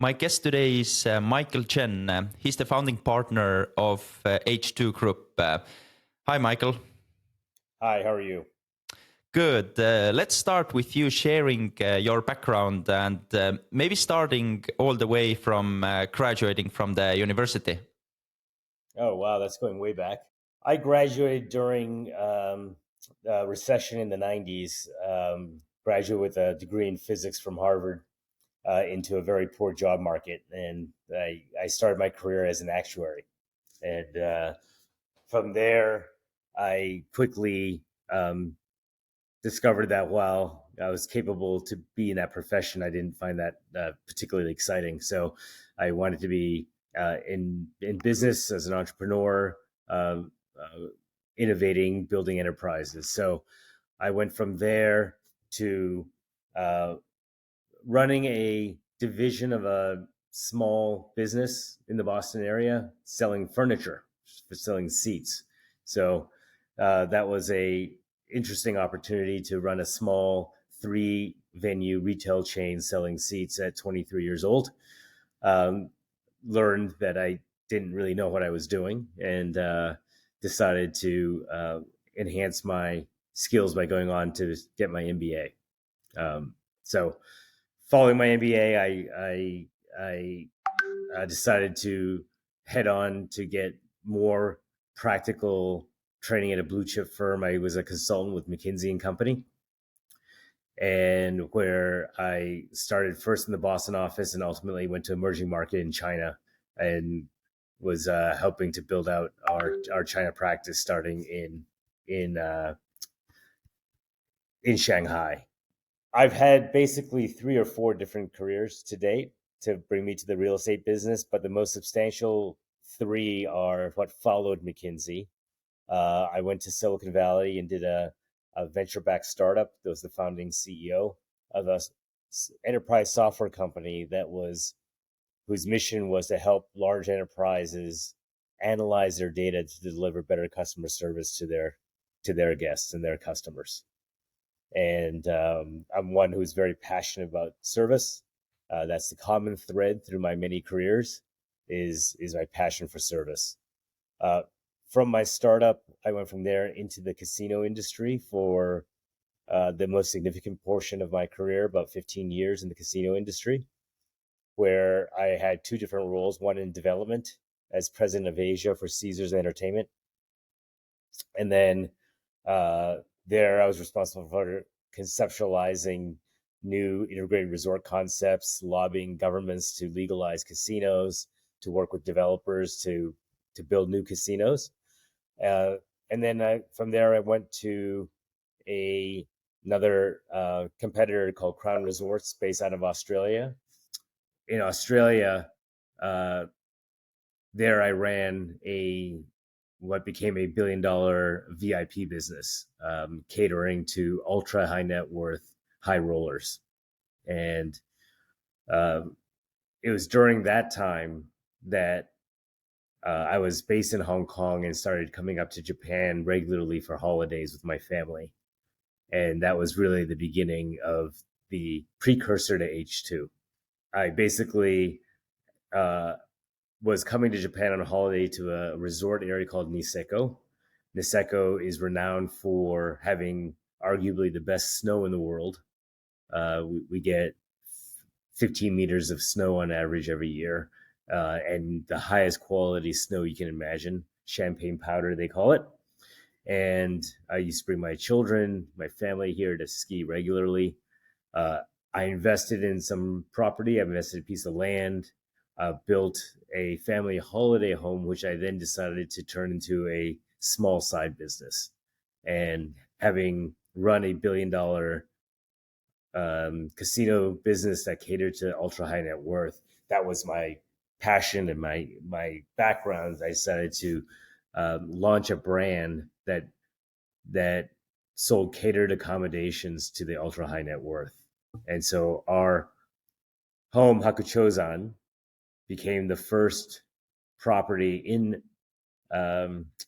My guest today is Michael Chen. He's the founding partner of H2 Group. Hi, Michael. Hi, how are you? Good. Let's start with you sharing your background and maybe starting all the way from graduating from the university. Oh, wow, that's going way back. I graduated during a recession in the 90s, graduated with a degree in physics from Harvard into a very poor job market. And I started my career as an actuary. And from there, I quickly discovered that while I was capable to be in that profession, I didn't find that particularly exciting. So I wanted to be in business as an entrepreneur, innovating, building enterprises. So I went from there to running a division of a small business in the Boston area, selling furniture, selling seats. So that was a interesting opportunity to run a small 3-venue retail chain selling seats at 23 years old. Learned that I didn't really know what I was doing, and decided to enhance my skills by going on to get my MBA. So following my MBA, I decided to head on to get more practical training at a blue chip firm. I was a consultant with McKinsey Company, and where I started first in the Boston office and ultimately went to emerging market in China and was helping to build out our China practice starting in Shanghai. I've had basically 3 or 4 different careers to date to bring me to the real estate business, but the most substantial 3 are what followed McKinsey. I went to Silicon Valley and did a venture-backed startup that was the founding CEO of a enterprise software company whose mission was to help large enterprises analyze their data to deliver better customer service to their guests and their customers. And I'm one who's very passionate about service. That's the common thread through my many careers is my passion for service. From my startup, I went from there into the casino industry for the most significant portion of my career, about 15 years in the casino industry, where I had 2 different roles, one in development as president of Asia for Caesars Entertainment. And then there I was responsible for conceptualizing new integrated resort concepts, lobbying governments to legalize casinos, to work with developers to build new casinos. And then from there, I went to another competitor called Crown Resorts based out of Australia. In Australia, there I ran what became a $1 billion VIP business, catering to ultra high net worth high rollers. And it was during that time that I was based in Hong Kong and started coming up to Japan regularly for holidays with my family. And that was really the beginning of the precursor to H2. I basically was coming to Japan on a holiday to a resort area called Niseko. Niseko is renowned for having arguably the best snow in the world. We get 15 meters of snow on average every year, and the highest quality snow you can imagine, champagne powder, they call it. And I used to bring my children, my family here to ski regularly. I invested in some property. I invested in a piece of land, built a family holiday home, which I then decided to turn into a small side business. And having run a $1 billion casino business that catered to ultra high net worth, that was my passion and my background. I decided to launch a brand that sold catered accommodations to the ultra high net worth. And so our home, Hakuchōzan, became the first property in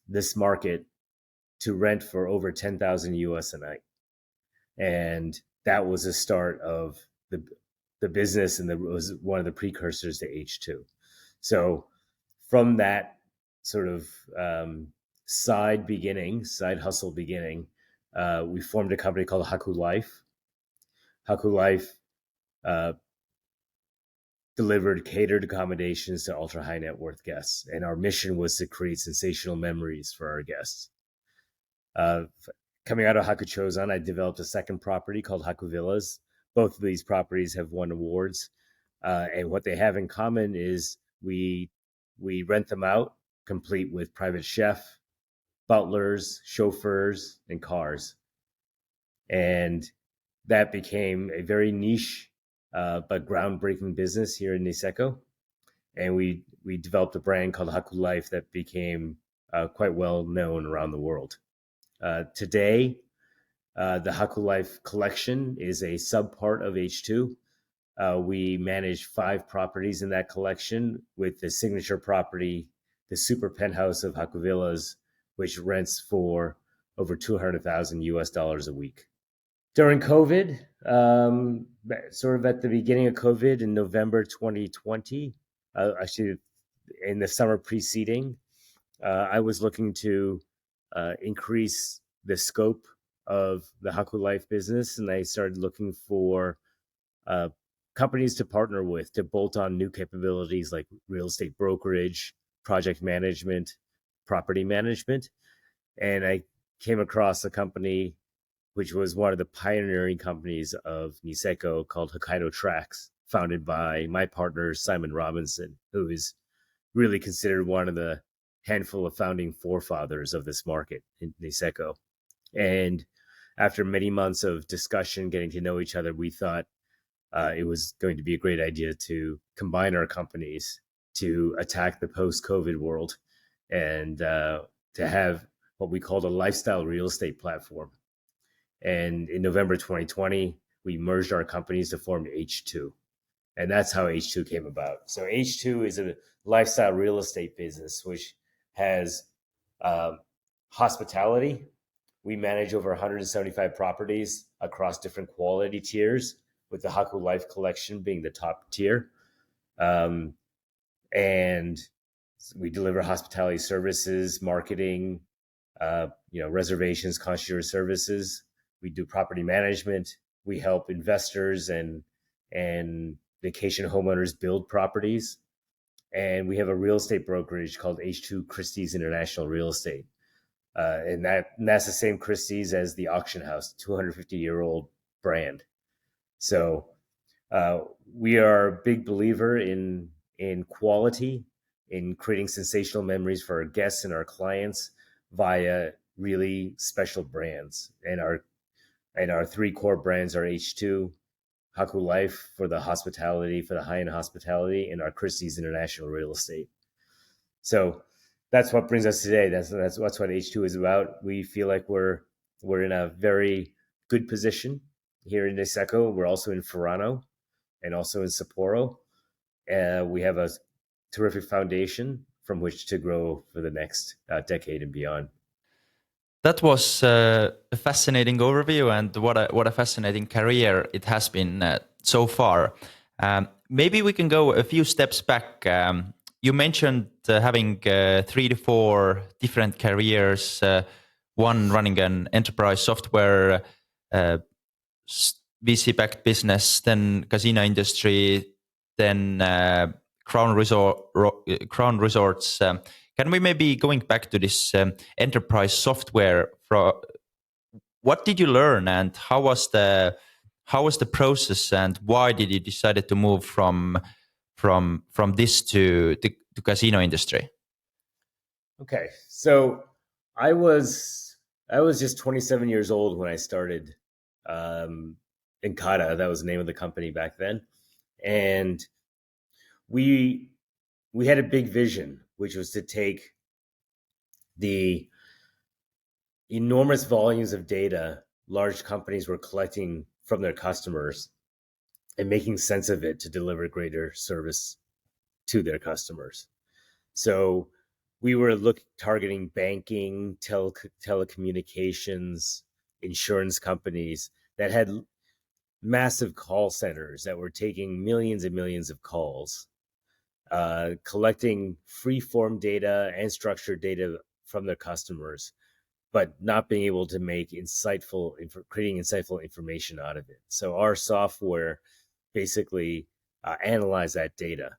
this market to rent for over 10,000 US a night. And that was the start of the business, and was one of the precursors to H2. So from that sort of side hustle beginning, we formed a company called HakuLife. HakuLife delivered catered accommodations to ultra high net worth guests, and our mission was to create sensational memories for our guests. Coming out of Hakuchōzan, I developed a second property called HakuVillas. Both of these properties have won awards, and what they have in common is we rent them out, complete with private chef, butlers, chauffeurs, and cars. And that became a very niche but groundbreaking business here in Niseko. And we developed a brand called HakuLife that became quite well known around the world. Today, the HakuLife collection is a subpart of H2. We manage 5 properties in that collection, with the signature property, the super penthouse of HakuVillas, which rents for over $200,000 a week. During COVID, sort of at the beginning of COVID in November 2020, actually in the summer preceding, I was looking to increase the scope of the HakuLife business, and I started looking for companies to partner with to bolt on new capabilities like real estate brokerage, project management, property management. And I came across a company which was one of the pioneering companies of Niseko called Hokkaido Tracks, founded by my partner, Simon Robinson, who is really considered one of the handful of founding forefathers of this market in Niseko. And after many months of discussion, getting to know each other, we thought it was going to be a great idea to combine our companies to attack the post-COVID world and to have what we called a lifestyle real estate platform. And in November 2020, we merged our companies to form H2. And that's how H2 came about. So H2 is a lifestyle real estate business, which has hospitality. We manage over 175 properties across different quality tiers, with the HakuLife collection being the top tier. And we deliver hospitality services, marketing, reservations, concierge services. We do property management. We help investors and vacation homeowners build properties. And we have a real estate brokerage called H2 Christie's International Real Estate. And that's the same Christie's as the auction house, 250-year-old brand. So we are a big believer in quality, in creating sensational memories for our guests and our clients via really special brands. And our 3 core brands are H2, HakuLife for the hospitality, for the high-end hospitality, and our Christie's International Real Estate. So that's what brings us today. That's what H2 is about. We feel like we're in a very good position here in Niseko. We're also in Furano and also in Sapporo. We have a terrific foundation from which to grow for the next decade and beyond. That was a fascinating overview, and what a fascinating career it has been so far. Maybe we can go a few steps back. You mentioned having 3 to 4 different careers, one running an enterprise software VC-backed business, then casino industry, then Crown Resorts. Can we maybe going back to this enterprise software? What did you learn, and how was the process, and why did you decide to move from this to the casino industry? Okay, so I was just 27 years old when I started Encata. That was the name of the company back then, and we had a big vision, which was to take the enormous volumes of data large companies were collecting from their customers and making sense of it to deliver greater service to their customers. So we were targeting banking, telecommunications, insurance companies that had massive call centers that were taking millions and millions of calls, collecting free-form data and structured data from their customers, but not being able to make creating insightful information out of it. So our software basically analyzed that data.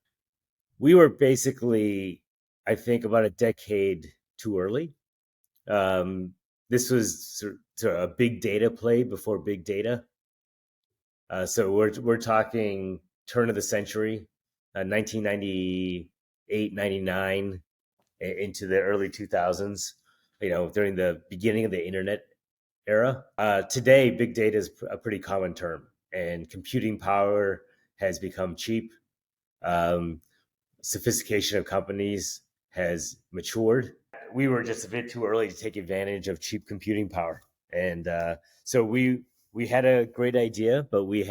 We were basically, I think, about a decade too early. This was sort of a big data play before big data. So we're talking turn of the century, 1998, 99, into the early 2000s. During the beginning of the internet era. Today, big data is a pretty common term, and computing power has become cheap. Sophistication of companies has matured. We were just a bit too early to take advantage of cheap computing power, and so we had a great idea, but we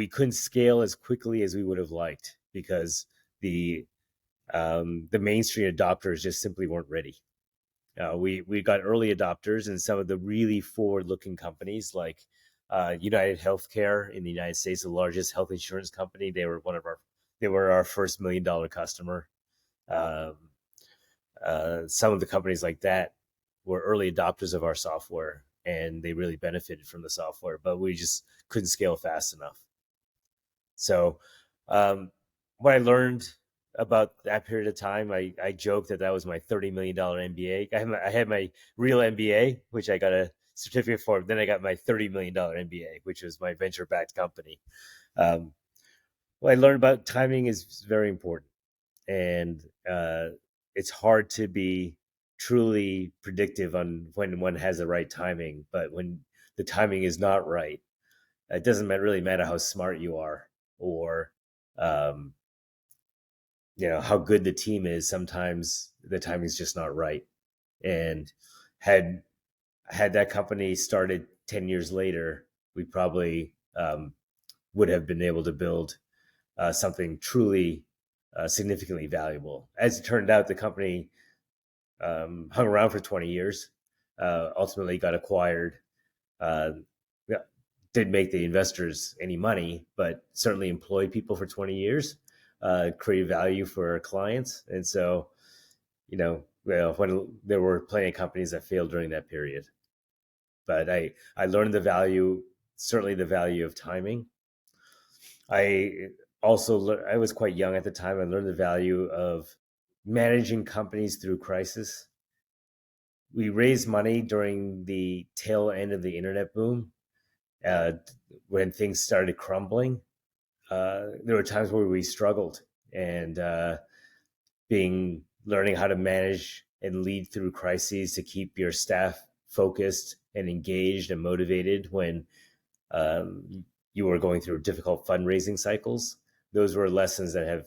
couldn't scale as quickly as we would have liked because the mainstream adopters just simply weren't ready. We got early adopters, and some of the really forward-looking companies like United Healthcare in the United States, the largest health insurance company. They were our first $1 million customer. Some of the companies like that were early adopters of our software, and they really benefited from the software, but we just couldn't scale fast enough. So what I learned about that period of time, I joked that was my $30 million MBA. I had my real MBA, which I got a certificate for. Then I got my $30 million MBA, which was my venture-backed company. What I learned about timing is very important. And it's hard to be truly predictive on when one has the right timing. But when the timing is not right, it doesn't really matter how smart you are or how good the team is. Sometimes the timing is just not right. And had that company started 10 years later, we probably would have been able to build something truly significantly valuable. As it turned out, the company hung around for 20 years, ultimately got acquired, didn't make the investors any money, but certainly employed people for 20 years, created value for our clients. And so, when there were plenty of companies that failed during that period. But I learned certainly the value of timing. I was quite young at the time. I learned the value of managing companies through crisis. We raised money during the tail end of the internet boom, when things started crumbling. There were times where we struggled, and learning how to manage and lead through crises to keep your staff focused and engaged and motivated when you were going through difficult fundraising cycles. Those were lessons that I've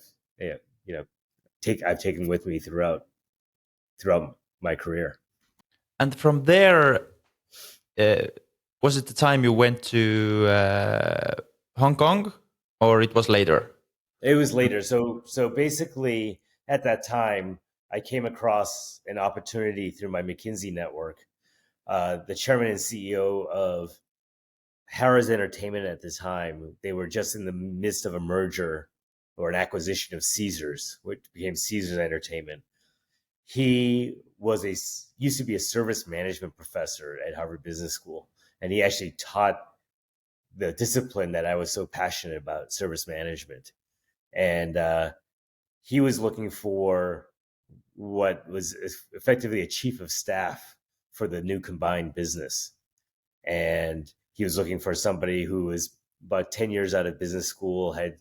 taken with me throughout my career. And from there, was it the time you went to Hong Kong, or it was later? It was later. So basically, at that time, I came across an opportunity through my McKinsey network. The chairman and CEO of Harrah's Entertainment at the time, they were just in the midst of a merger or an acquisition of Caesars, which became Caesars Entertainment. He used to be a service management professor at Harvard Business School, and he actually taught the discipline that I was so passionate about, service management. And he was looking for what was effectively a chief of staff for the new combined business. And he was looking for somebody who was about 10 years out of business school, had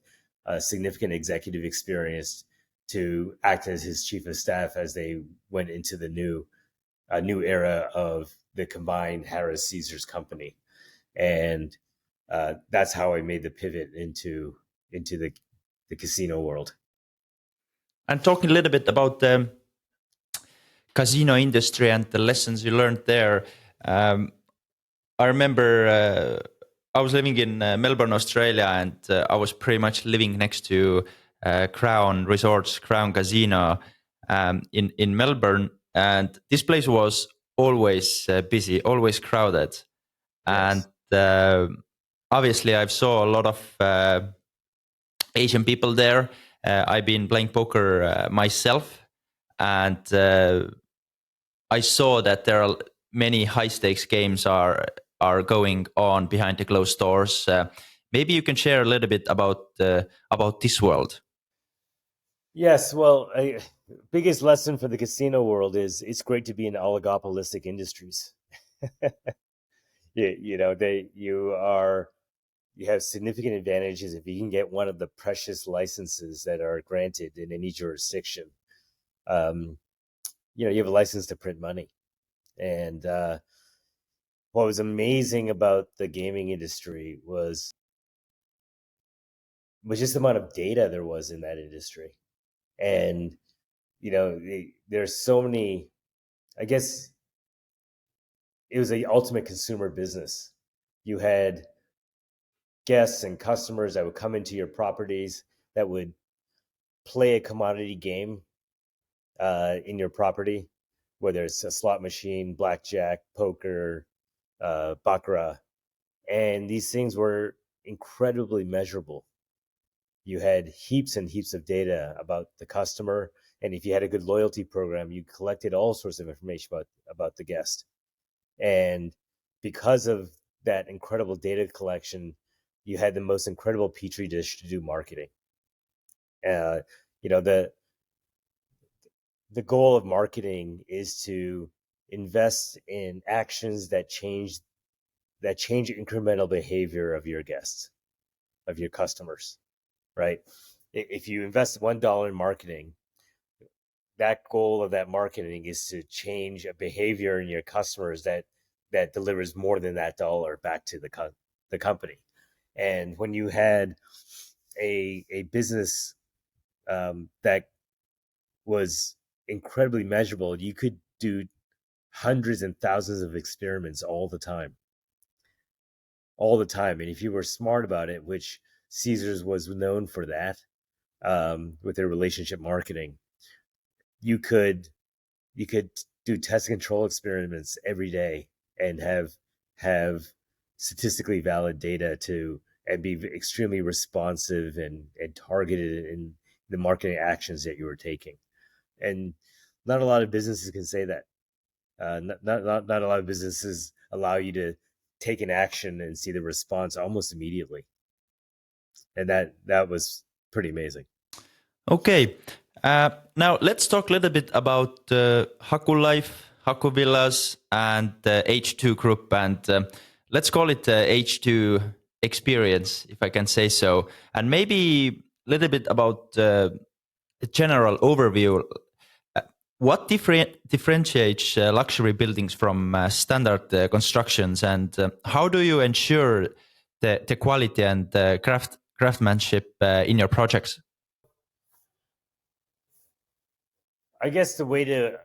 significant executive experience to act as his chief of staff as they went into the new era of the combined Harrah's Caesars company. And that's how I made the pivot into the casino world. And talking a little bit about the casino industry and the lessons you learned there. I remember I was living in Melbourne, Australia, and I was pretty much living next to Crown Resorts, Crown Casino in Melbourne. And this place was always busy, always crowded. Yes. And obviously I've saw a lot of Asian people there. I've been playing poker myself, and I saw that there are many high stakes games are going on behind the closed doors. Maybe you can share a little bit about this world. Yes, well, biggest lesson for the casino world is it's great to be in oligopolistic industries. You have significant advantages if you can get one of the precious licenses that are granted in any jurisdiction. You have a license to print money. And what was amazing about the gaming industry was just the amount of data there was in that industry. And, there's so many, I guess it was the ultimate consumer business. You had guests and customers that would come into your properties that would play a commodity game in your property, whether it's a slot machine, blackjack, poker, baccarat, and these things were incredibly measurable. You had heaps and heaps of data about the customer, and if you had a good loyalty program, you collected all sorts of information about the guest. And because of that incredible data collection, you had the most incredible petri dish to do marketing. The goal of marketing is to invest in actions that change incremental behavior of your guests, of your customers, right? If you invest $1 in marketing, that goal of that marketing is to change a behavior in your customers that delivers more than that dollar back to the company. And when you had a business that was incredibly measurable, you could do hundreds and thousands of experiments all the time. And if you were smart about it, which Caesars was known for that, with their relationship marketing, you could do test control experiments every day and have statistically valid data and be extremely responsive and targeted in the marketing actions that you were taking. And not a lot of businesses can say that. Not a lot of businesses allow you to take an action and see the response almost immediately. And that was pretty amazing. Okay. Now let's talk a little bit about HakuLife, HakuVillas, and the H2 group, and let's call it the H2 experience, if I can say so, and maybe a little bit about the general overview. What differentiates luxury buildings from standard constructions, and how do you ensure the quality and craftsmanship in your projects? I guess the way to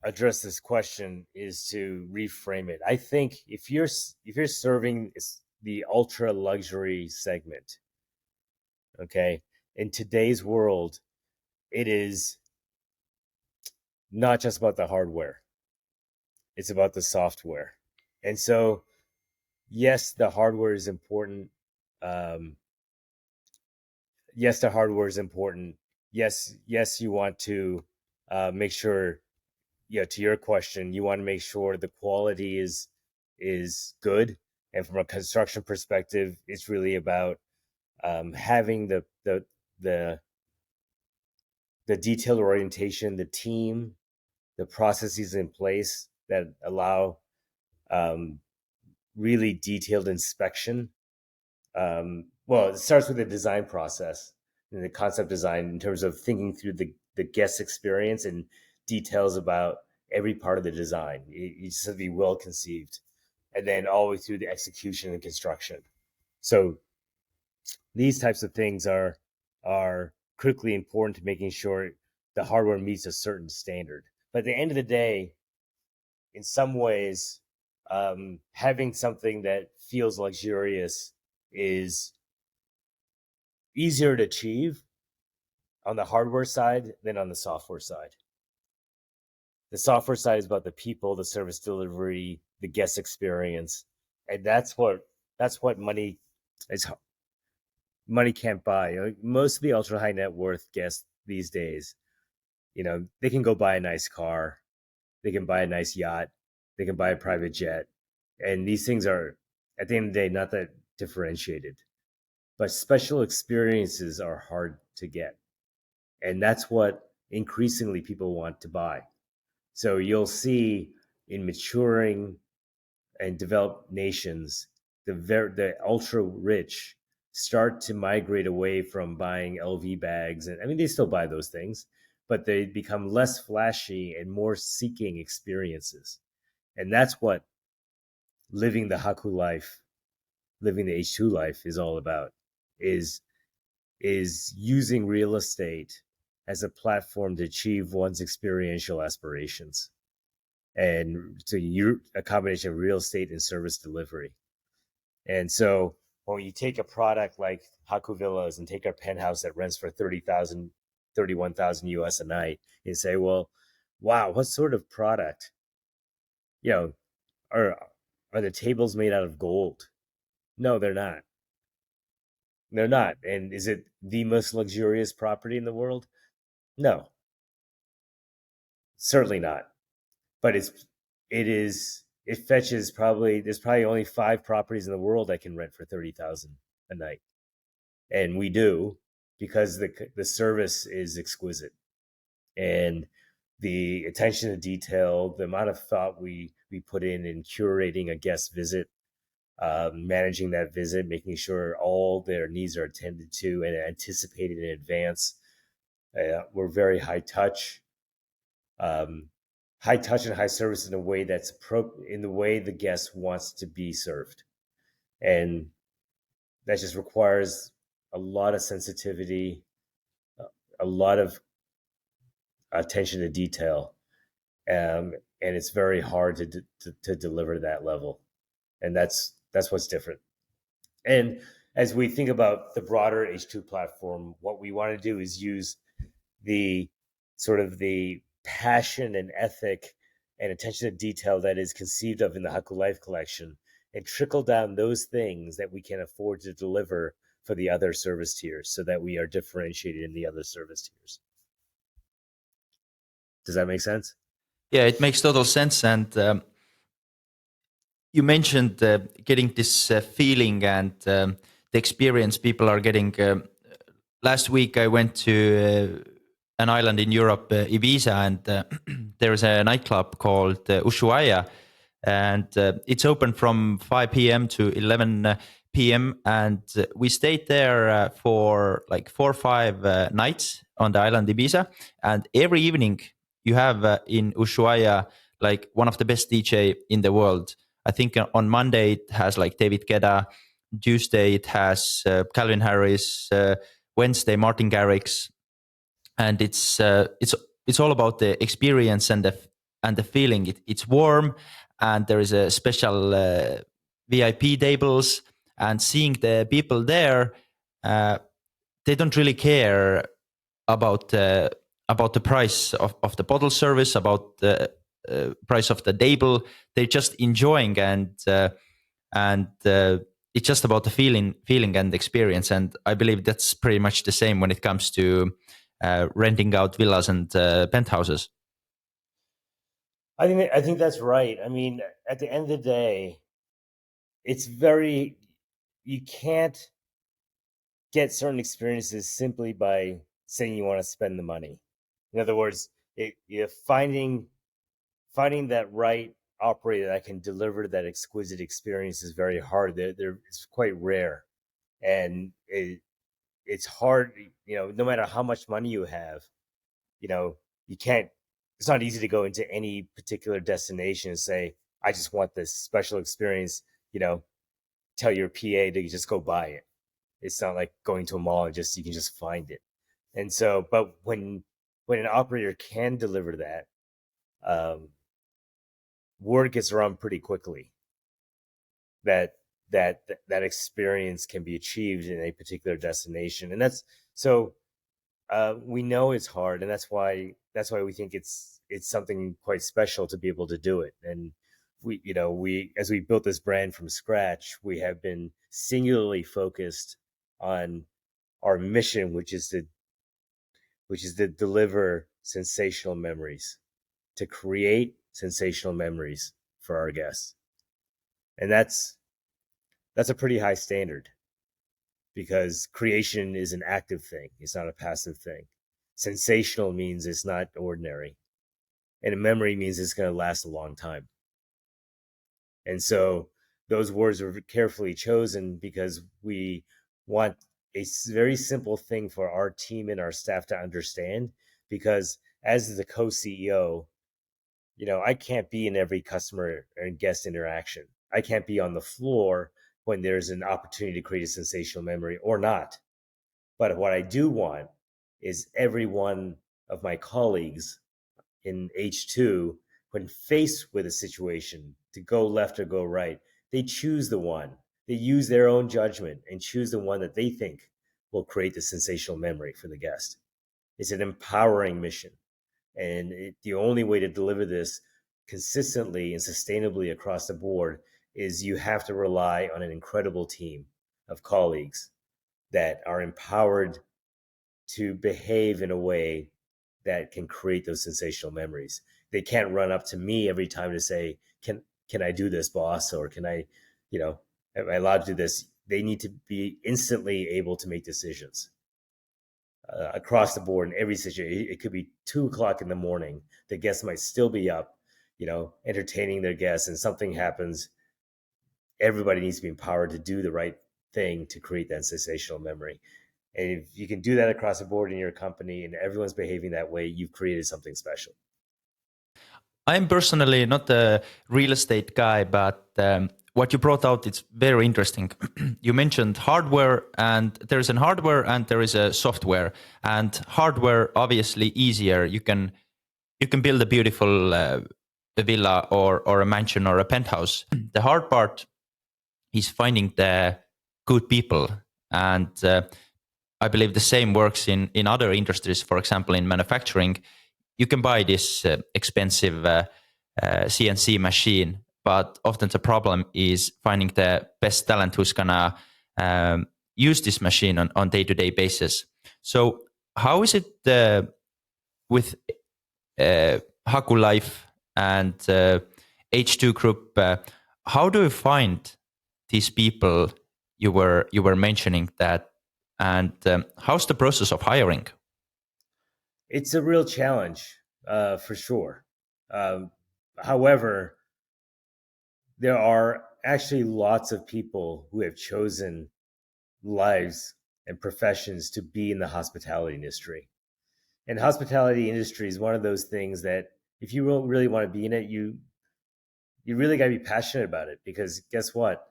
address this question is to reframe it. I think if you're serving the ultra luxury segment, okay, in today's world, it is not just about the hardware; it's about the software. And so, yes, the hardware is important. Yes, the hardware is important. Yes, you want to make sure, to your question, you want to make sure the quality is good. And from a construction perspective, it's really about having the detailed orientation, the team, the processes in place that allow really detailed inspection. Well, it starts with the design process and the concept design in terms of thinking through the guest experience and details about every part of the design. It just has to be well conceived, and then all the way through the execution and construction. So these types of things are critically important to making sure the hardware meets a certain standard. But at the end of the day, in some ways, having something that feels luxurious is easier to achieve on the hardware side than on the software side. The software side is about the people, the service delivery, the guest experience. And that's what money is. Money can't buy. Most of the ultra high net worth guests these days, they can go buy a nice car, they can buy a nice yacht, they can buy a private jet, and these things are, at the end of the day, not that differentiated. But special experiences are hard to get, and that's what increasingly people want to buy. So you'll see in maturing and developed nations, the ultra rich start to migrate away from buying LV bags, and I mean they still buy those things, but they become less flashy and more seeking experiences. And that's what living the Haku life, living the H2 life is all about. Is using real estate as a platform to achieve one's experiential aspirations, and to a combination of real estate and service delivery. And so when you take a product like HakuVillas and take our penthouse that rents for 30,000, 31,000 US a night, and say, well, wow, what sort of product? Are the tables made out of gold? No, they're not. They're not. And is it the most luxurious property in the world? No, certainly not. But it fetches there's probably only 5 properties in the world I can rent for 30,000 a night. And we do, because the service is exquisite, and the attention to detail, the amount of thought we put in curating a guest visit, managing that visit, making sure all their needs are attended to and anticipated in advance. We're very high touch, and high service in a way that's in the way the guest wants to be served, and that just requires a lot of sensitivity, a lot of attention to detail, and it's very hard to deliver that level, and that's what's different. And as we think about the broader H2 platform, what we want to do is use the sort of the passion and ethic and attention to detail that is conceived of in the HakuLife collection, and trickle down those things that we can afford to deliver for the other service tiers, so that we are differentiated in the other service tiers. Does that make sense? Yeah, it makes total sense. And you mentioned getting this feeling and the experience people are getting. Last week, I went to an island in Europe, Ibiza, and there is a nightclub called Ushuaia, and it's open from 5 p.m. to 11 p.m. And we stayed there for like 4 or 5 nights on the island Ibiza, and every evening you have in Ushuaia like one of the best DJ in the world. I think on Monday it has like David Guetta, Tuesday it has Calvin Harris, Wednesday Martin Garrix, and it's all about the experience and the feeling. It's warm, and there is a special VIP tables, and seeing the people there, they don't really care about the price of the bottle service, about the price of the table. They're just enjoying, and it's just about the feeling and experience. And I believe that's pretty much the same when it comes to renting out villas and penthouses. I think that's right. I mean, at the end of the day, you can't get certain experiences simply by saying you want to spend the money. In other words, finding that right operator that can deliver that exquisite experience is very hard. It's quite rare, and it's hard. No matter how much money you have, you can't. It's not easy to go into any particular destination and say, "I just want this special experience." Tell your PA to just go buy it. It's not like going to a mall and you can just find it. And so, but when an operator can deliver that, word gets around pretty quickly that experience can be achieved in a particular destination. And that's so we know it's hard, and that's why we think it's something quite special to be able to do it. And we as we built this brand from scratch, we have been singularly focused on our mission, which is to deliver sensational memories, to create sensational memories for our guests. And that's a pretty high standard, because creation is an active thing. It's not a passive thing. Sensational means it's not ordinary. And a memory means it's going to last a long time. And so those words are carefully chosen because we want a very simple thing for our team and our staff to understand. Because as the co-CEO, I can't be in every customer and guest interaction. I can't be on the floor when there's an opportunity to create a sensational memory or not. But what I do want is every one of my colleagues in H2, when faced with a situation to go left or go right, they choose the one. They use their own judgment and choose the one that they think will create the sensational memory for the guest. It's an empowering mission. And the only way to deliver this consistently and sustainably across the board is you have to rely on an incredible team of colleagues that are empowered to behave in a way that can create those sensational memories. They can't run up to me every time to say, can I do this, boss? Or can I, am I allowed to do this? They need to be instantly able to make decisions across the board in every situation. It could be 2:00 in the morning. The guests might still be up, entertaining their guests, and something happens. Everybody needs to be empowered to do the right thing to create that sensational memory. And if you can do that across the board in your company and everyone's behaving that way, you've created something special. I'm personally not a real estate guy, but what you brought out, it's very interesting. You mentioned hardware, and there is a hardware and there is a software. And hardware, obviously easier. You can build a beautiful a villa or a mansion or a penthouse. The hard part is finding the good people. And I believe the same works in other industries. For example, in manufacturing, you can buy this expensive CNC machine, but often the problem is finding the best talent who's gonna use this machine on day-to-day basis. So how is it with HakuLife and H2 Group? How do you find these people you were mentioning that, and how's the process of hiring? It's a real challenge, for sure. However, there are actually lots of people who have chosen lives and professions to be in the hospitality industry. And hospitality industry is one of those things that if you really want to be in it, you really got to be passionate about it, because guess what?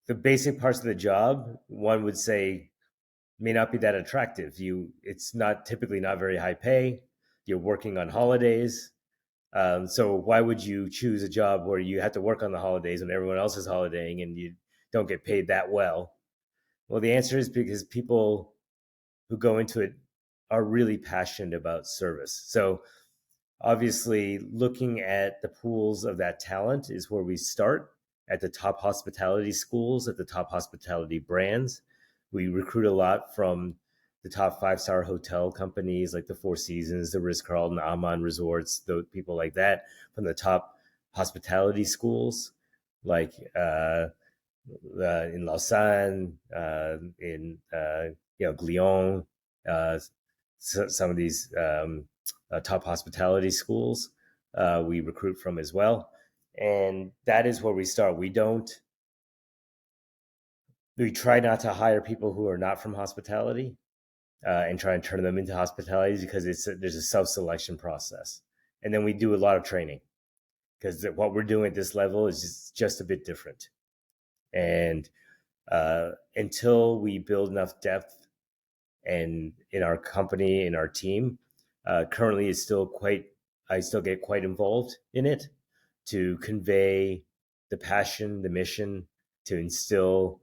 The basic parts of the job, one would say, may not be that attractive. It's not typically not very high pay. You're working on holidays. So why would you choose a job where you have to work on the holidays when everyone else is holidaying and you don't get paid that well? Well, the answer is because people who go into it are really passionate about service. So obviously looking at the pools of that talent is where we start, at the top hospitality schools, at the top hospitality brands. We recruit a lot from the top 5-star hotel companies like the Four Seasons, the Ritz-Carlton, Aman Resorts, those people like that, from the top hospitality schools like in Lausanne, in Lyon, some of these top hospitality schools we recruit from as well. And that is where we start. We try not to hire people who are not from hospitality and try and turn them into hospitality, because there's a self-selection process. And then we do a lot of training, because what we're doing at this level is just a bit different. And until we build enough depth and in our company, in our team, currently I still get quite involved in it to convey the passion, the mission, to instill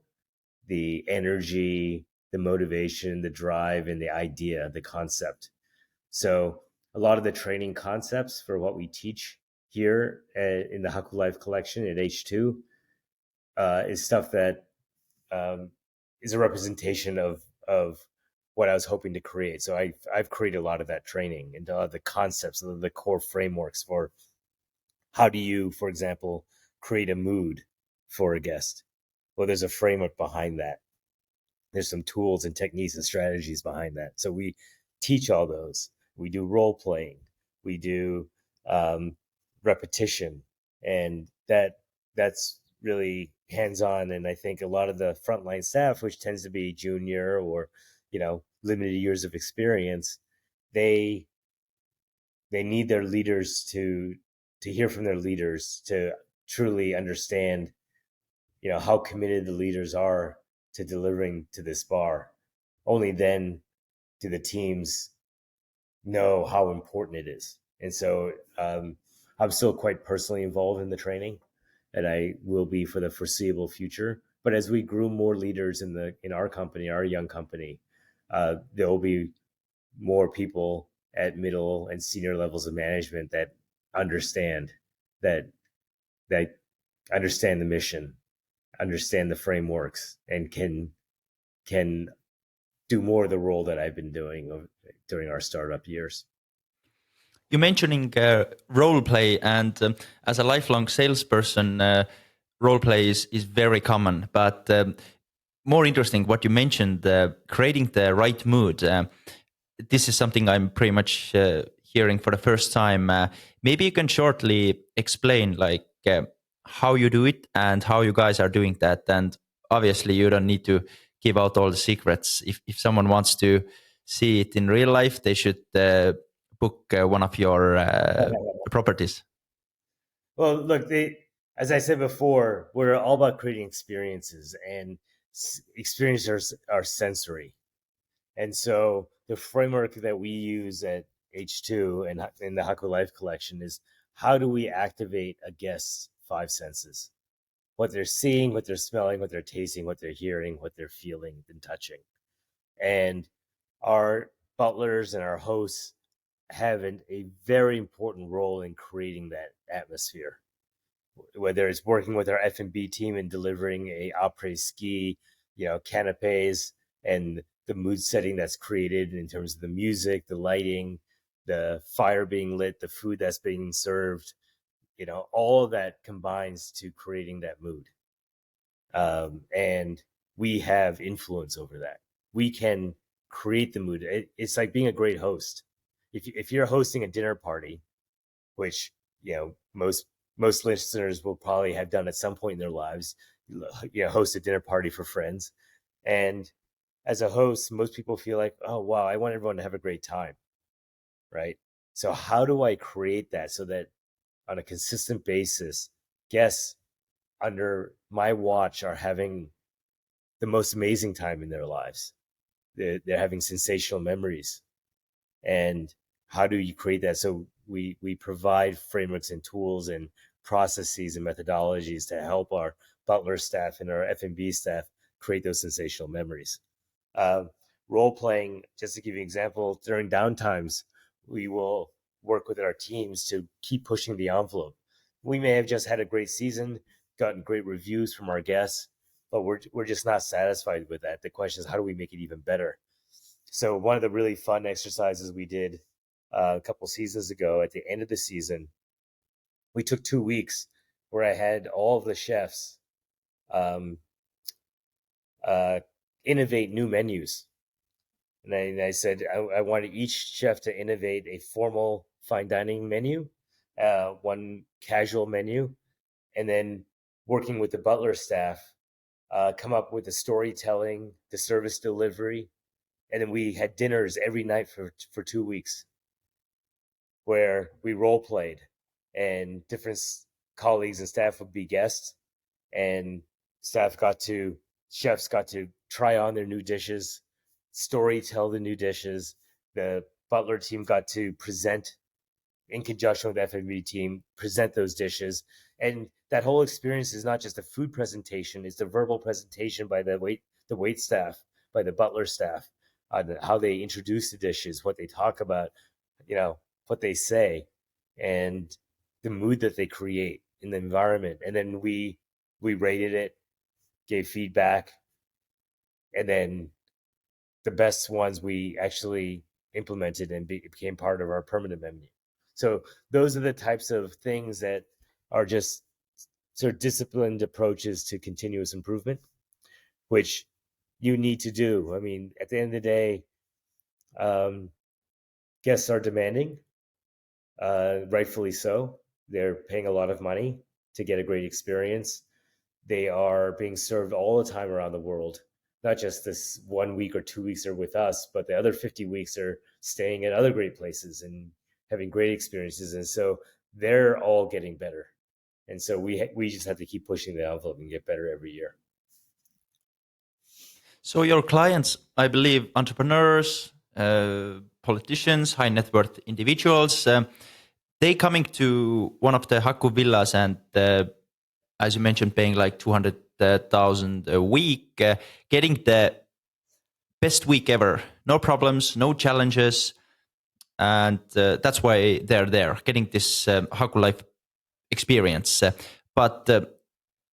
the energy, the motivation, the drive, and the idea, the concept. So a lot of the training concepts for what we teach here in the HakuLife collection at H2 is stuff that is a representation of what I was hoping to create. So I've created a lot of that training and the concepts, the core frameworks for how do you, for example, create a mood for a guest. Well, there's a framework behind that. There's some tools and techniques and strategies behind that. So we teach all those. We do role playing. We do repetition, and that's really hands-on. And I think a lot of the frontline staff, which tends to be junior or limited years of experience, they need their leaders to hear from their leaders to truly understand how committed the leaders are to delivering to this bar. Only then do the teams know how important it is. And so I'm still quite personally involved in the training, and I will be for the foreseeable future. But as we groom more leaders in our company, our young company, there will be more people at middle and senior levels of management that understand understand the mission, understand the frameworks, and can do more of the role that I've been doing during our startup years. You're mentioning role play, and as a lifelong salesperson, role play is very common. But more interesting, what you mentioned, creating the right mood. This is something I'm pretty much hearing for the first time. Maybe you can shortly explain how you do it and how you guys are doing that. And obviously, you don't need to give out all the secrets. If someone wants to see it in real life, they should book one of your properties. Well, look, as I said before, we're all about creating experiences, and experiences are sensory. And so the framework that we use at H2 and in the HakuLife collection is, how do we activate a guest's five senses? What they're seeing, what they're smelling, what they're tasting, what they're hearing, what they're feeling and touching. And our butlers and our hosts have a very important role in creating that atmosphere, whether it's working with our F&B team and delivering a après-ski, canapes, and the mood setting that's created in terms of the music, the lighting, the fire being lit, the food that's being served, all of that combines to creating that mood. And we have influence over that. We can create the mood. It's like being a great host. If you're hosting a dinner party, which most listeners will probably have done at some point in their lives, host a dinner party for friends, and as a host, most people feel like, oh wow, I want everyone to have a great time, right? So how do I create that so that on a consistent basis, guests under my watch are having the most amazing time in their lives? They're having sensational memories. And how do you create that? So we provide frameworks and tools and processes and methodologies to help our butler staff and our F&B staff create those sensational memories. Role playing, just to give you an example, during downtimes, we will work with our teams to keep pushing the envelope. We may have just had a great season, gotten great reviews from our guests, but we're just not satisfied with that. The question is, how do we make it even better? So one of the really fun exercises we did a couple seasons ago, at the end of the season, we took 2 weeks where I had all of the chefs innovate new menus. And I said, I wanted each chef to innovate a formal fine dining menu, one casual menu, and then working with the butler staff, come up with the storytelling, the service delivery. And then we had dinners every night for 2 weeks where we role played, and different colleagues and staff would be guests, and chefs got to try on their new dishes, story tell the new dishes. The butler team got to present in conjunction with the F&B team, present those dishes. And that whole experience is not just a food presentation, it's the verbal presentation by the wait staff, by the butler staff, how they introduce the dishes, what they talk about, what they say. And the mood that they create in the environment. And then we rated it, gave feedback, and then the best ones we actually implemented and became part of our permanent menu. So those are the types of things that are just sort of disciplined approaches to continuous improvement, which you need to do. I mean, at the end of the day, guests are demanding, rightfully so. They're paying a lot of money to get a great experience. They are being served all the time around the world. Not just this 1 week or 2 weeks are with us, but the other 50 weeks are staying at other great places and having great experiences. And so they're all getting better. And so we just have to keep pushing the envelope and get better every year. So your clients, I believe, entrepreneurs, politicians, high net worth individuals, they coming to one of the HakuVillas and, as you mentioned, paying like 200,000 a week, getting the best week ever, no problems, no challenges, and that's why they're there, getting this HakuLife experience. But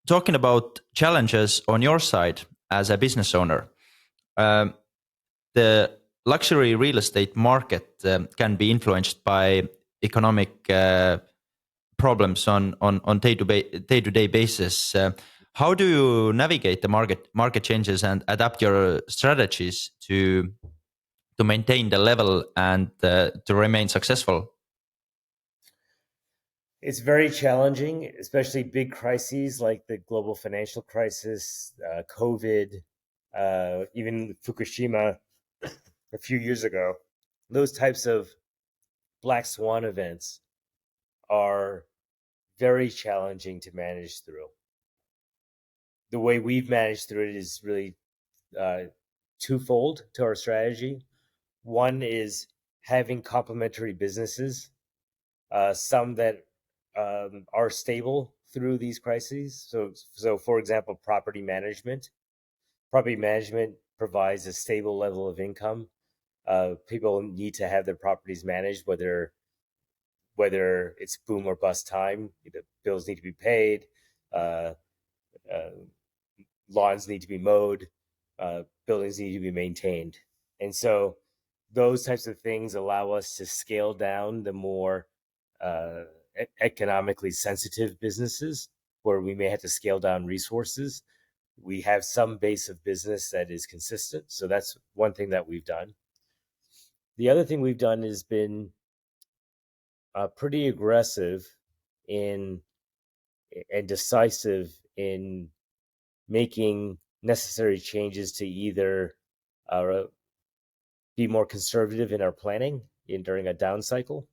talking about challenges on your side as a business owner, the luxury real estate market can be influenced by economic problems on day-to-day basis. How do you navigate the market changes and adapt your strategies to maintain the level and to remain successful? It's very challenging, especially big crises like the global financial crisis, COVID, even Fukushima a few years ago. Those types of black swan events are very challenging to manage through. The way we've managed through it is really twofold to our strategy. One is having complementary businesses, some that are stable through these crises. So for example, property management. Property management provides a stable level of income. People need to have their properties managed, whether it's boom or bust time. The bills need to be paid. Lawns need to be mowed. Buildings need to be maintained. And so those types of things allow us to scale down the more economically sensitive businesses where we may have to scale down resources. We have some base of business that is consistent. So that's one thing that we've done. The other thing we've done has been pretty aggressive and decisive in making necessary changes to either be more conservative in our planning during a down cycle,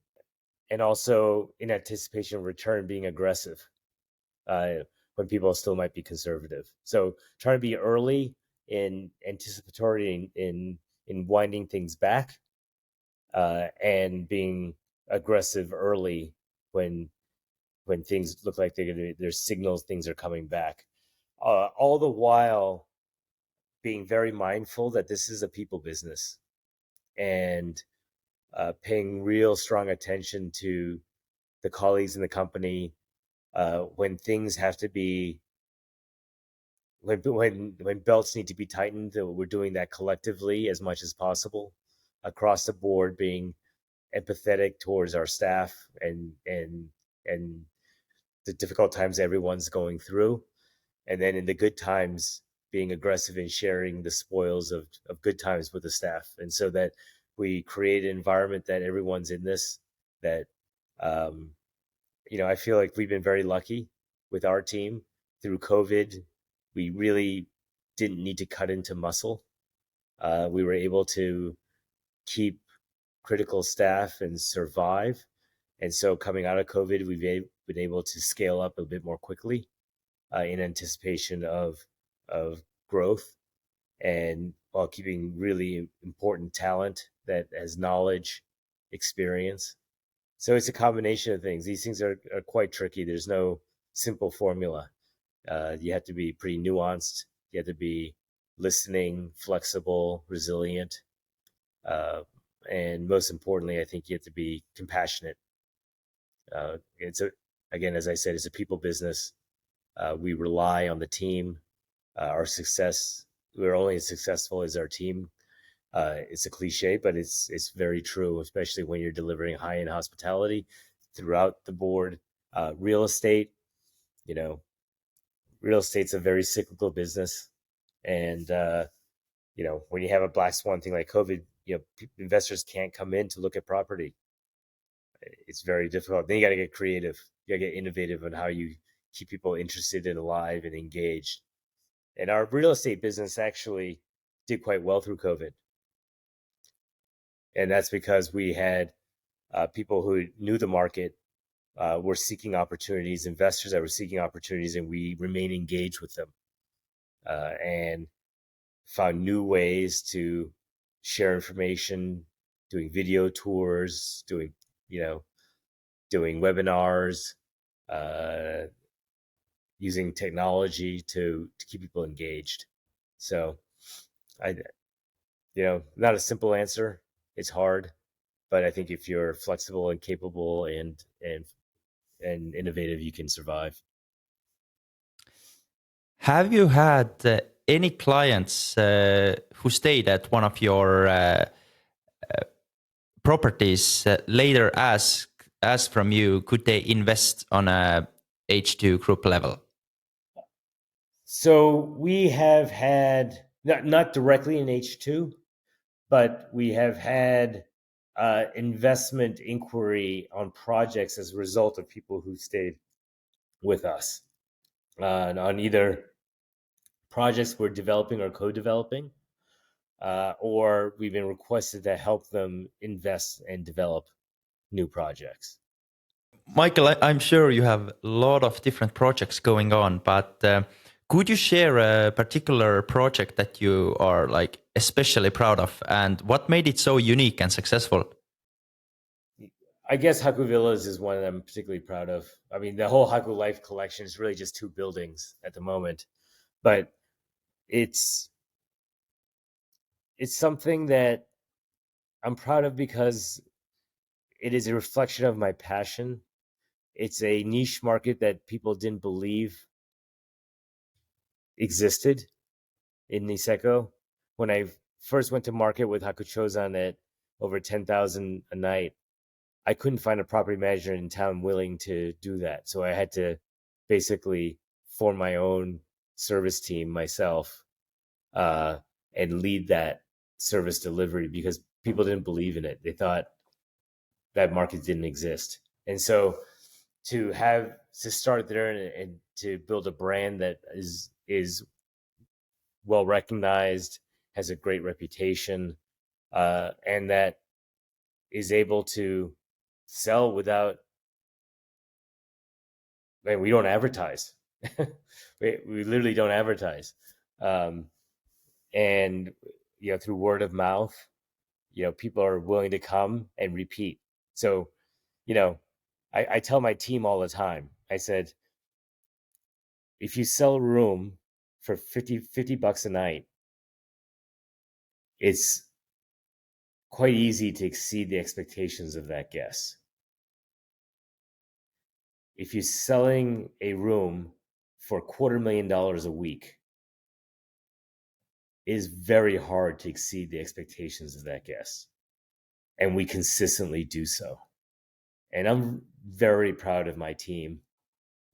and also in anticipation of return being aggressive when people still might be conservative. So trying to be early in anticipatory in winding things back, and being aggressive early when things look like there's signals things are coming back. All the while being very mindful that this is a people business, and paying real strong attention to the colleagues in the company when things have to be, when belts need to be tightened. We're doing that collectively as much as possible across the board, being empathetic towards our staff and the difficult times everyone's going through. And then in the good times, being aggressive in sharing the spoils of good times with the staff. And so that we create an environment that everyone's in this, that, I feel like we've been very lucky with our team through COVID. We really didn't need to cut into muscle. We were able to keep critical staff and survive. And so coming out of COVID, we've been able to scale up a bit more quickly in anticipation of growth, and while keeping really important talent that has knowledge, experience. So it's a combination of things. These things are quite tricky. There's no simple formula. You have to be pretty nuanced. You have to be listening, flexible, resilient. And most importantly, I think you have to be compassionate. again, as I said, it's a people business. We rely on the team. Our success, we're only as successful as our team. It's a cliche, but it's very true, especially when you're delivering high-end hospitality throughout the board. Real estate, real estate's a very cyclical business, and when you have a black swan thing like COVID, investors can't come in to look at property. It's very difficult. Then you got to get creative. You got to get innovative on how you keep people interested and alive and engaged. And our real estate business actually did quite well through COVID. And that's because we had people who knew the market, were seeking opportunities, investors that were seeking opportunities, and we remained engaged with them and found new ways to share information, doing video tours, doing webinars, using technology to keep people engaged. So not a simple answer. It's hard, but I think if you're flexible and capable and innovative, you can survive. Have you had any clients who stayed at one of your properties later ask from you, could they invest on a H2 group level? So we have had, not directly in H2, but we have had investment inquiry on projects as a result of people who stayed with us on either projects we're developing or co-developing, or we've been requested to help them invest and develop new projects. Michael, I'm sure you have a lot of different projects going on, but could you share a particular project that you are like especially proud of, and what made it so unique and successful? I guess HakuVillas is one that I'm particularly proud of. I mean, the whole HakuLife collection is really just 2 buildings at the moment, but it's something that I'm proud of because it is a reflection of my passion. It's a niche market that people didn't believe existed in Niseko. When I first went to market with Hakuchōzan at over 10,000 a night, I couldn't find a property manager in town willing to do that. So I had to basically form my own service team myself and lead that service delivery because people didn't believe in it. They thought that market didn't exist. And so to start there and to build a brand that is well recognized, has a great reputation, and that is able to sell without, we don't advertise. we literally don't advertise. And through word of mouth, people are willing to come and repeat. So, I tell my team all the time, I said, if you sell a room for $50 a night, it's quite easy to exceed the expectations of that guest. If you're selling a room for $250,000 a week, it is very hard to exceed the expectations of that guest. And we consistently do so. And I'm very proud of my team.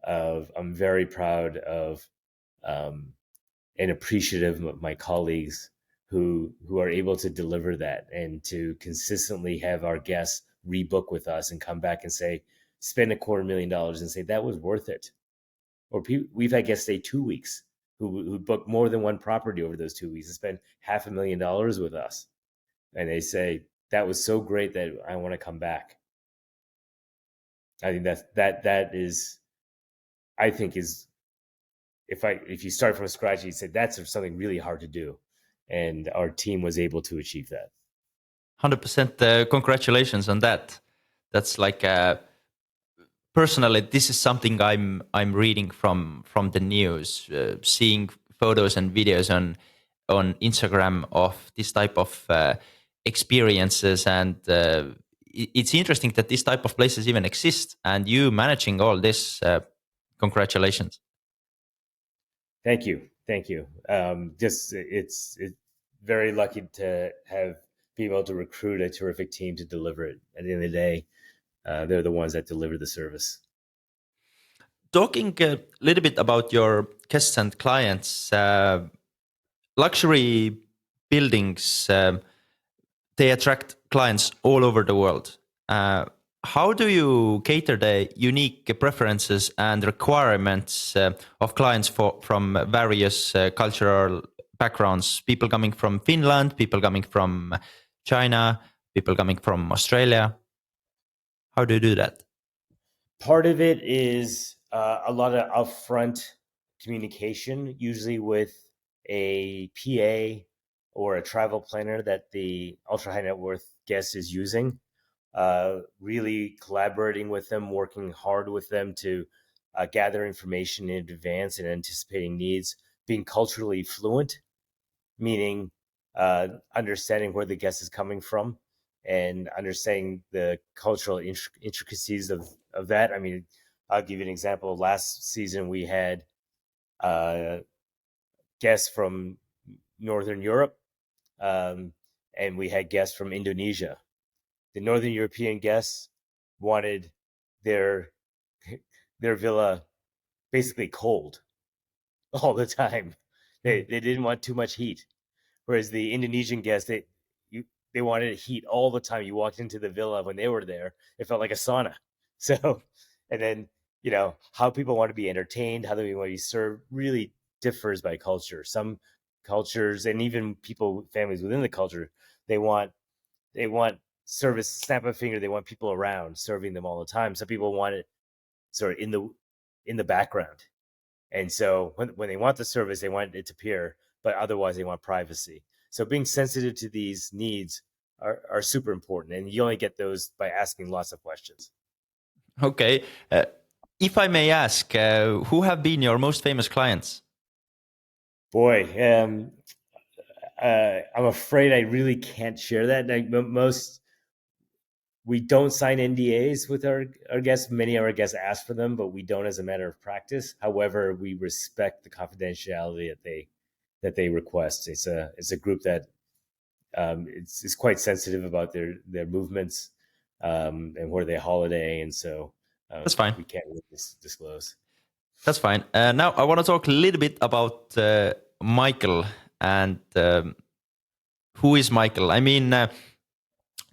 I'm very proud of and appreciative of my colleagues who are able to deliver that and to consistently have our guests rebook with us and come back and say, spend $250,000 and say that was worth it. Or we've had guests stay 2 weeks who booked more than one property over those 2 weeks and spend $500,000 with us. And they say, that was so great that I want to come back. I think that is, if you start from scratch, you'd say that's something really hard to do. And our team was able to achieve that. 100% congratulations on that. That's like personally, this is something I'm reading from the news, seeing photos and videos on Instagram of this type of experiences, and it's interesting that this type of places even exist, and you managing all this. Congratulations. Thank you. Just it's very lucky to have be able to recruit a terrific team to deliver it. At the end of the day, they're the ones that deliver the service. Talking a little bit about your guests and clients, luxury buildings, they attract clients all over the world. How do you cater the unique preferences and requirements of clients from various cultural backgrounds? People coming from Finland, people coming from China, people coming from Australia. How do you do that? Part of it is a lot of upfront communication, usually with a PA or a travel planner that the ultra high net worth guest is using. Really collaborating with them, working hard with them to gather information in advance and anticipating needs, being culturally fluent, meaning understanding where the guest is coming from and understanding the cultural intricacies of that. I mean, I'll give you an example. Last season, we had guests from Northern Europe, and we had guests from Indonesia. The Northern European guests wanted their villa basically cold all the time. They didn't want too much heat. Whereas the Indonesian guests, they wanted heat all the time. You walked into the villa when they were there, it felt like a sauna. So, and then, how people want to be entertained, how they want to be served really differs by culture. Some cultures, and even families within the culture, they want service, snap a finger. They want people around serving them all the time. Some people want it sort of in the background. And so when they want the service, they want it to appear, but otherwise they want privacy. So being sensitive to these needs are super important. And you only get those by asking lots of questions. Okay. If I may ask, who have been your most famous clients? Boy, I'm afraid I really can't share that. We don't sign NDAs with our guests. Many of our guests ask for them, but we don't as a matter of practice. However, we respect the confidentiality that they request. It's a group that it's quite sensitive about their movements and where they holiday, and so that's fine. We can't really disclose. That's fine. Now I want to talk a little bit about Michael and who is Michael. I mean,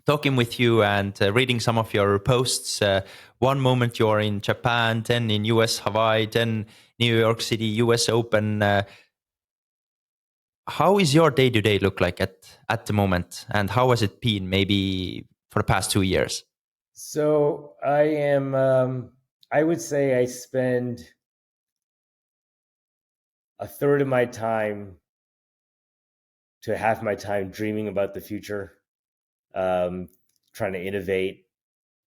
talking with you and reading some of your posts, one moment you're in Japan, then in US, Hawaii, then New York City, US Open. How is your day-to-day look like at the moment? And how has it been maybe for the past 2 years? So I would say I spend a third of my time to half my time dreaming about the future, trying to innovate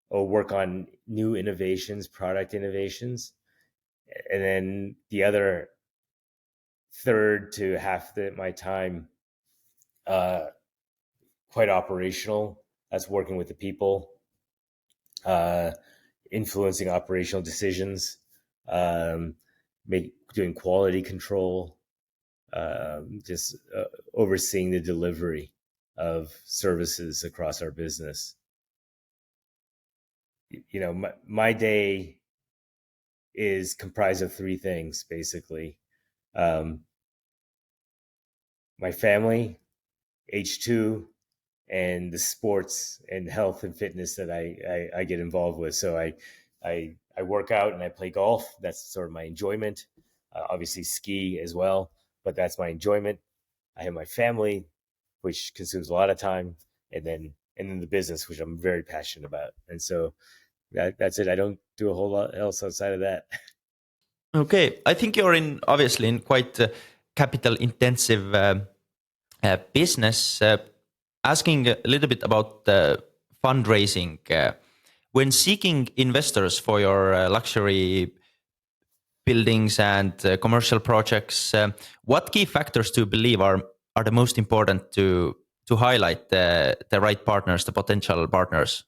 or work on new innovations, product innovations. And then the other third to half my time, quite operational. That's working with the people, influencing operational decisions, doing quality control, just overseeing the delivery of services across our business. My day is comprised of three things, basically. My family, H2, and the sports and health and fitness that I get involved with. So I work out and I play golf. That's sort of my enjoyment. Obviously ski as well, but that's my enjoyment. I have my family, which consumes a lot of time, and then the business, which I'm very passionate about. And so that's it. I don't do a whole lot else outside of that. Okay, I think you're obviously in quite capital intensive business. Asking a little bit about fundraising. When seeking investors for your luxury buildings and commercial projects, what key factors do you believe are the most important to highlight the right partners, the potential partners?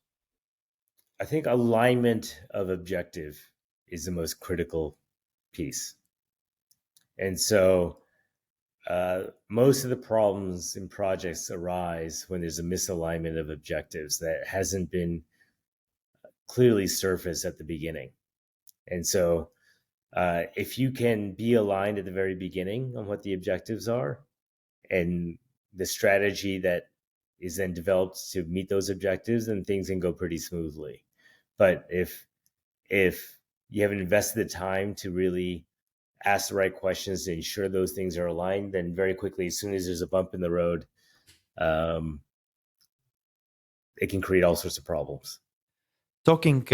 I think alignment of objective is the most critical piece. And so most of the problems in projects arise when there's a misalignment of objectives that hasn't been clearly surfaced at the beginning. And so if you can be aligned at the very beginning on what the objectives are and the strategy that is then developed to meet those objectives, then things can go pretty smoothly. But if you haven't invested the time to really ask the right questions to ensure those things are aligned, then very quickly, as soon as there's a bump in the road, it can create all sorts of problems. Talking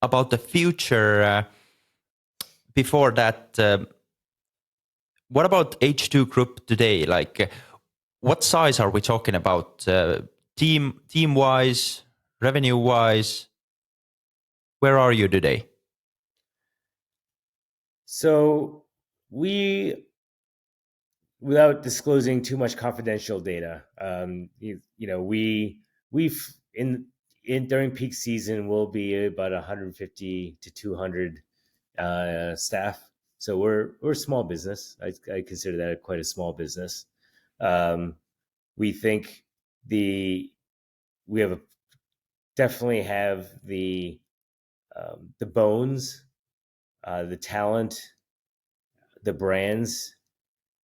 about the future, before that, what about H2 Group today? Like, what size are we talking about? Team-wise, revenue-wise? Where are you today? So we, without disclosing too much confidential data, we've during peak season we'll be about 150 to 200 staff. So we're a small business. I consider that quite a small business. We think definitely have the bones, the talent, the brands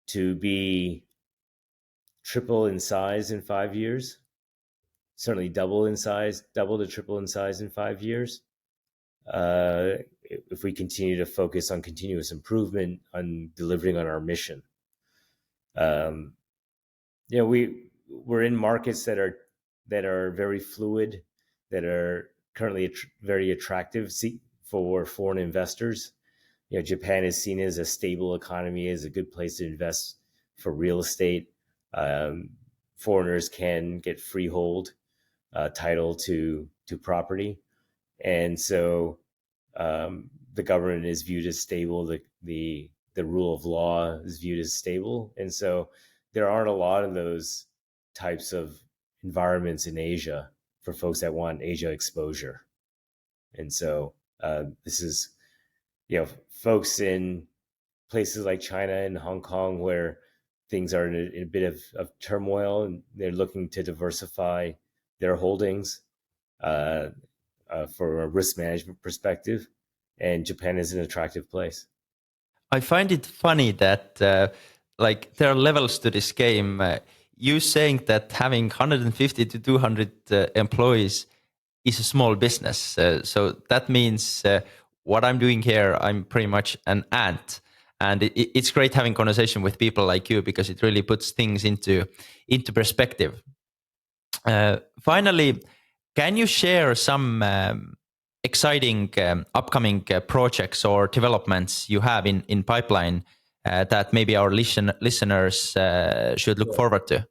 to be triple in size in 5 years. Certainly double to triple in size in 5 years. If we continue to focus on continuous improvement, on delivering on our mission. We're in markets that are very fluid, that are currently very attractive for foreign investors. Japan is seen as a stable economy, as a good place to invest for real estate. Foreigners can get freehold title to property, and so the government is viewed as stable. The rule of law is viewed as stable, and so there aren't a lot of those types of environments in Asia for folks that want Asia exposure. And so this is, folks in places like China and Hong Kong where things are in a bit of turmoil, and they're looking to diversify their holdings for a risk management perspective. And Japan is an attractive place. I find it funny that there are levels to this game. You saying that having 150 to 200 employees is a small business. So that means what I'm doing here, I'm pretty much an ant. And it's great having conversation with people like you because it really puts things into perspective. Finally, can you share some exciting upcoming projects or developments you have in pipeline that maybe our listeners should look forward to?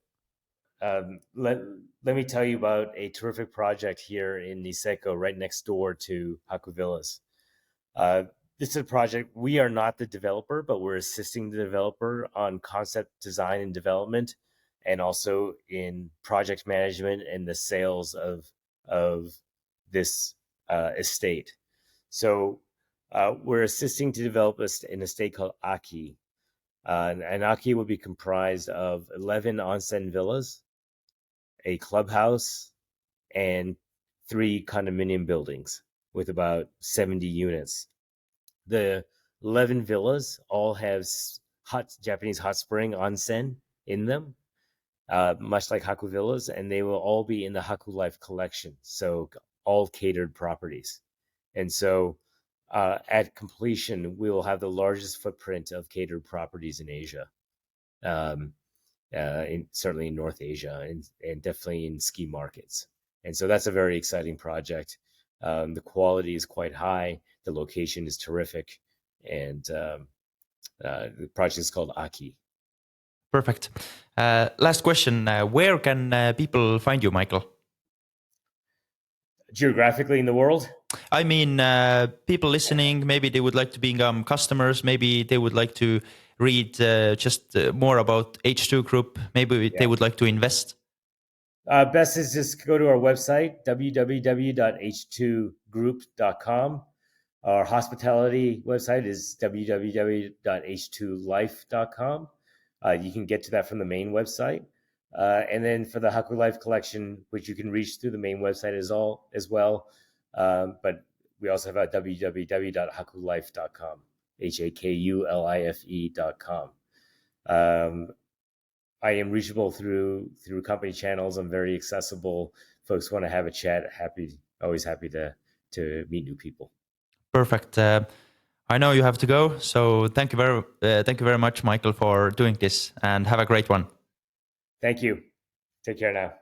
Let me tell you about a terrific project here in Niseko, right next door to HakuVillas. This is a project, we are not the developer, but we're assisting the developer on concept design and development, and also in project management and the sales of this estate. So we're assisting to develop an estate called Aki. And Aki will be comprised of 11 onsen villas, a clubhouse, and 3 condominium buildings with about 70 units. The 11 villas all have Japanese hot spring onsen in them, much like HakuVillas, and they will all be in the HakuLife collection, so all catered properties. And so at completion, we will have the largest footprint of catered properties in Asia, certainly in North Asia, and definitely in ski markets. And so that's a very exciting project. The quality is quite high. The location is terrific. And the project is called Aki. Perfect. Last question. Where can people find you, Michael? Geographically in the world? I mean, people listening, maybe they would like to become customers. Maybe they would like to read just more about H2 Group. Maybe they would like to invest. Best is just go to our website, www.h2group.com. Our hospitality website is www.h2life.com. You can get to that from the main website. And then for the HakuLife collection, which you can reach through the main website as well. But we also have a www.hakulife.com, HAKULIFE.com. I am reachable through company channels. I'm very accessible. Folks want to have a chat. Always happy to meet new people. Perfect. I know you have to go, so thank you very much, Michael, for doing this, and have a great one. Thank you. Take care now.